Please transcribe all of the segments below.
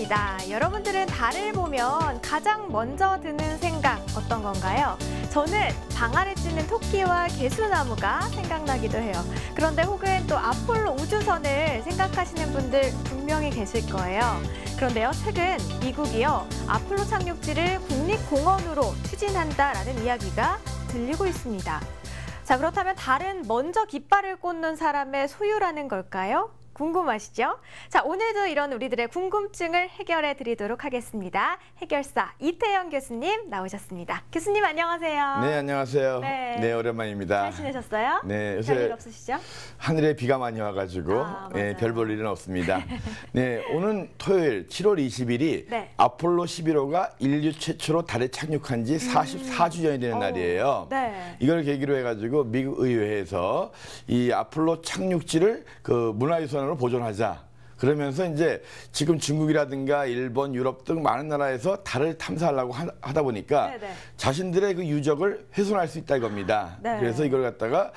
시간입니다. 여러분들은 달을 보면 가장 먼저 드는 생각 어떤 건가요? 저는 방 안에 찌는 토끼와 개수나무가 생각나기도 해요. 그런데 혹은 또 아폴로 우주선을 생각하시는 분들 분명히 계실 거예요. 그런데요, 최근 미국이요, 아폴로 착륙지를 국립공원으로 추진한다라는 이야기가 들리고 있습니다. 자, 그렇다면 달은 먼저 깃발을 꽂는 사람의 소유라는 걸까요? 궁금하시죠? 자, 오늘도 이런 우리들의 궁금증을 해결해 드리도록 하겠습니다. 해결사 이태영 교수님 나오셨습니다. 교수님 안녕하세요. 네, 안녕하세요. 네, 오랜만입니다. 잘 지내셨어요? 네, 요새 별일 없으시죠? 하늘에 비가 많이 와가지고 네, 별 볼 일은 없습니다. 네, 오는 토요일 7월 20일이 네. 아폴로 11호가 인류 최초로 달에 착륙한 지 44주년이 되는 날이에요. 네. 이걸 계기로 해가지고 미국 의회에서 이 아폴로 착륙지를 그 문화유산으로 보존하자. 그러면서 이제 지금 중국이라든가 일본, 유럽 등 많은 나라에서 달을 탐사하려고 하다 보니까 네네. 자신들의 그 유적을 훼손할 수 있다 이겁니다. 네. 그래서 이걸 갖다가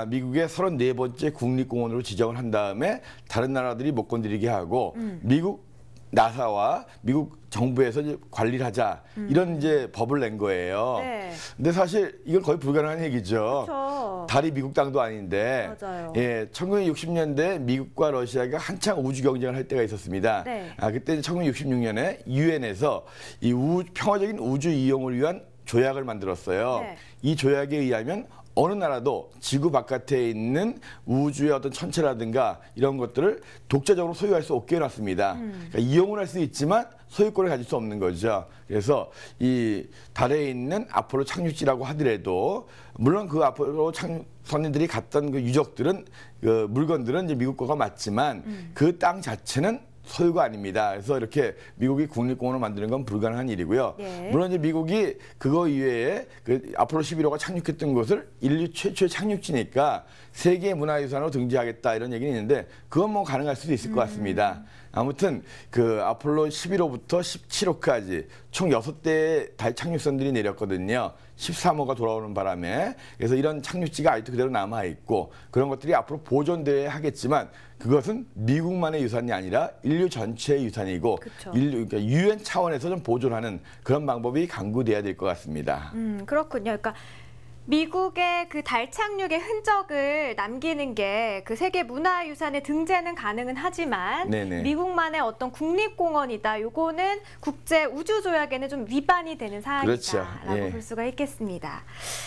미국의 34번째 국립공원으로 지정을 한 다음에 다른 나라들이 못 건드리게 하고 미국 나사와 미국 정부에서 이제 관리를 하자 이런 이제 법을 낸 거예요. 네. 근데 사실 이건 거의 불가능한 얘기죠. 그렇죠. 달이 미국 땅도 아닌데. 맞아요. 예, 1960년대 미국과 러시아가 한창 우주 경쟁을 할 때가 있었습니다. 네. 그때 1966년에 유엔에서 이 평화적인 우주 이용을 위한 조약을 만들었어요. 네. 이 조약에 의하면 어느 나라도 지구 바깥에 있는 우주의 어떤 천체라든가 이런 것들을 독자적으로 소유할 수 없게 해놨습니다. 그러니까 이용을 할 수 있지만 소유권을 가질 수 없는 거죠. 그래서 이 달에 있는 아폴로 착륙지라고 하더라도 물론 그 아폴로 선인들이 갔던 그 유적들은 그 물건들은 이제 미국 거가 맞지만 그 땅 자체는 소유가 아닙니다. 그래서 이렇게 미국이 국립공원을 만드는 건 불가능한 일이고요. 네. 물론 이제 미국이 그거 이외에 그 아폴로 11호가 착륙했던 곳을 인류 최초의 착륙지니까 세계 문화유산으로 등재하겠다 이런 얘기는 있는데 그건 뭐 가능할 수도 있을 것 같습니다. 아무튼 그 아폴로 11호부터 17호까지 총 6대의 달 착륙선들이 내렸거든요. 13호가 돌아오는 바람에. 그래서 이런 착륙지가 아직도 그대로 남아있고 그런 것들이 앞으로 보존돼야 하겠지만 그것은 미국만의 유산이 아니라 인류 전체의 유산이고 그러니까 유엔 차원에서 좀 보존하는 그런 방법이 강구돼야 될 것 같습니다. 그렇군요. 그러니까 미국의 그 달 착륙의 흔적을 남기는 게 그 세계 문화유산에 등재는 가능은 하지만 네네. 미국만의 어떤 국립공원이다. 요거는 국제 우주조약에는 좀 위반이 되는 사항이다라고 그렇죠. 예. 볼 수가 있겠습니다.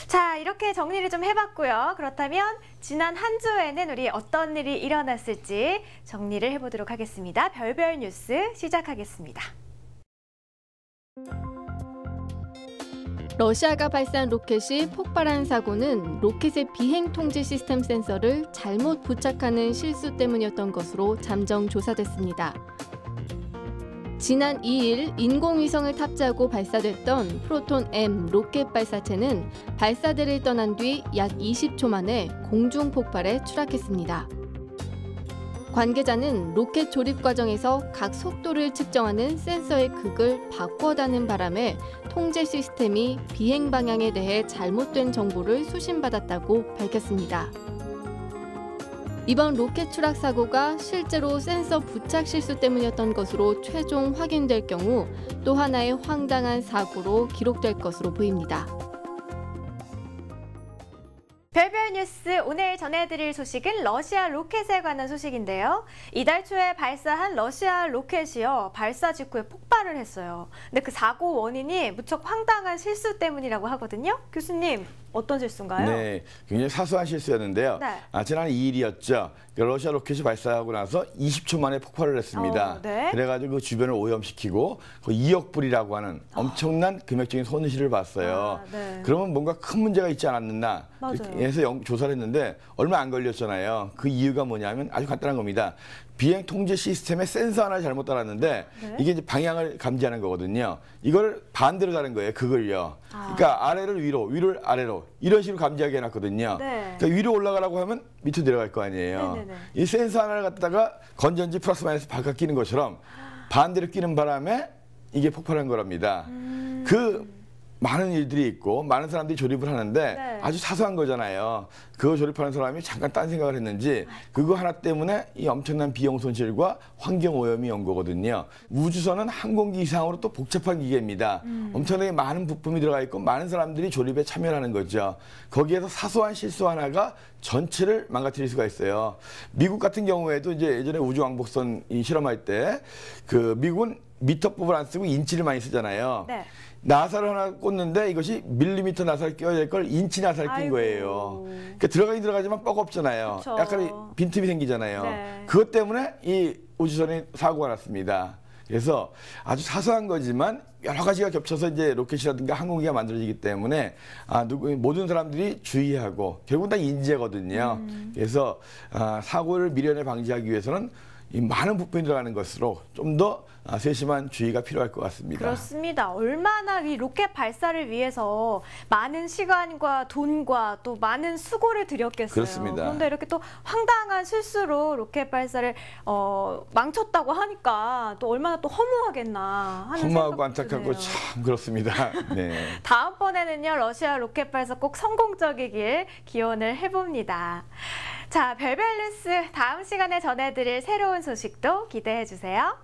자, 이렇게 정리를 좀 해봤고요. 그렇다면 지난 한 주에는 우리 어떤 일이 일어났을지 정리를 해보도록 하겠습니다. 별별 뉴스 시작하겠습니다. 러시아가 발사한 로켓이 폭발한 사고는 로켓의 비행 통제 시스템 센서를 잘못 부착하는 실수 때문이었던 것으로 잠정 조사됐습니다. 지난 2일 인공위성을 탑재하고 발사됐던 프로톤-M 로켓 발사체는 발사대를 떠난 뒤 약 20초 만에 공중 폭발에 추락했습니다. 관계자는 로켓 조립 과정에서 각 속도를 측정하는 센서의 극을 바꿔다는 바람에 통제 시스템이 비행 방향에 대해 잘못된 정보를 수신받았다고 밝혔습니다. 이번 로켓 추락 사고가 실제로 센서 부착 실수 때문이었던 것으로 최종 확인될 경우 또 하나의 황당한 사고로 기록될 것으로 보입니다. 별별 뉴스 오늘 전해드릴 소식은 러시아 로켓에 관한 소식인데요. 이달 초에 발사한 러시아 로켓이요. 발사 직후에 폭발을 했어요. 근데 그 사고 원인이 무척 황당한 실수 때문이라고 하거든요. 교수님, 어떤 실수인가요? 네, 굉장히 사소한 실수였는데요. 네. 지난 2일이었죠. 러시아 로켓이 발사하고 나서 20초 만에 폭발을 했습니다. 네. 그래가지고 그 주변을 오염시키고 그 2억 불이라고 하는 엄청난 금액적인 손실을 봤어요. 네. 그러면 뭔가 큰 문제가 있지 않았나 맞아요. 해서 조사를 했는데 얼마 안 걸렸잖아요. 그 이유가 뭐냐면 아주 간단한 겁니다. 비행 통제 시스템에 센서 하나를 잘못 달았는데 네. 이게 이제 방향을 감지하는 거거든요. 이걸 반대로 다는 거예요. 그걸요. 그러니까 아래를 위로, 위를 아래로 이런 식으로 감지하게 해놨거든요. 네. 그러니까 위로 올라가라고 하면 밑으로 내려갈 거 아니에요. 네네네. 이 센서 하나를 갖다가 건전지 플러스 마이너스 바깥 끼는 것처럼 반대로 끼는 바람에 이게 폭발한 거랍니다. 그 많은 일들이 있고 많은 사람들이 조립을 하는데 네. 아주 사소한 거잖아요. 그거 조립하는 사람이 잠깐 딴 생각을 했는지 그거 하나 때문에 이 엄청난 비용 손실과 환경 오염이 온 거거든요. 우주선은 항공기 이상으로 또 복잡한 기계입니다. 엄청나게 많은 부품이 들어가 있고 많은 사람들이 조립에 참여하는 거죠. 거기에서 사소한 실수 하나가 전체를 망가뜨릴 수가 있어요. 미국 같은 경우에도 이제 예전에 우주왕복선 실험할 때 그 미국은 미터법을 안 쓰고 인치를 많이 쓰잖아요. 네. 나사를 하나 꽂는데 이것이 밀리미터 나사를 껴야 될 걸 인치 나사를 낀 아이고. 거예요. 그러니까 들어가긴 들어가지만 뻐겁잖아요. 그쵸. 약간 빈틈이 생기잖아요. 네. 그것 때문에 이 우주선이 사고가 났습니다. 그래서 아주 사소한 거지만 여러 가지가 겹쳐서 이제 로켓이라든가 항공기가 만들어지기 때문에 모든 사람들이 주의하고 결국 다 인재거든요. 그래서 사고를 미련에 방지하기 위해서는 이 많은 부품이 들어가는 것으로 좀 더 세심한 주의가 필요할 것 같습니다. 그렇습니다. 얼마나 이 로켓 발사를 위해서 많은 시간과 돈과 또 많은 수고를 들였겠어요. 그렇습니다. 그런데 이렇게 또 황당한 실수로 로켓 발사를 망쳤다고 하니까 또 얼마나 또 허무하겠나 하는 허무하고 생각도 안타깝고 드네요. 참 그렇습니다. 네. 다음번에는요, 러시아 로켓 발사 꼭 성공적이길 기원을 해봅니다. 자, 별별 뉴스 다음 시간에 전해드릴 새로운 소식도 기대해 주세요.